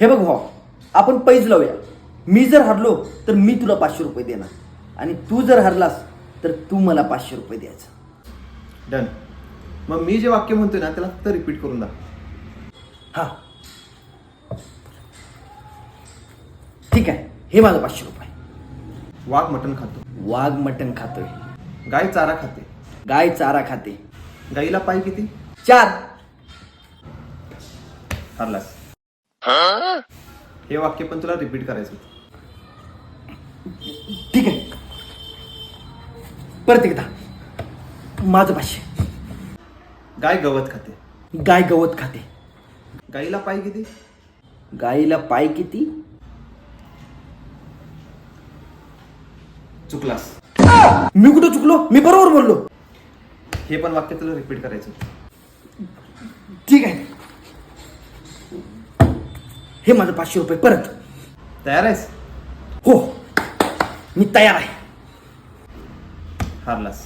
हे बघ भाऊ, आपण पैज लावूया. मी जर हरलो तर मी तुला 500 रुपये देणार आणि तू जर हरलास तर तू मला 500 रुपये द्यायचं. डन. मग मी जे वाक्य म्हणतोय ना त्याला फक्त रिपीट करून दा. हा ठीक आहे. हे माझं 500 रुपये. वाघ मटण खातो. वाघ मटण खातोय. गाय चारा खाते. गाय चारा खाते. गाईला पाय किती? 4. हरलास. हे वाक्य पण तुला रिपीट करायचं होतं. ठीक आहे. परत एकदा. माझं 500. गाय गवत खाते. गाय गवत खाते. गाईला पाय किती? गाईला पाय किती? चुकलास. मी कुठं चुकलो? मी बरोबर बोललो. हे पण वाक्य तुला रिपीट करायचं होतं. ठीक आहे. हे माझं 500 रुपये परत. तयार आहेस? हो, मी तयार आहे. हरलास.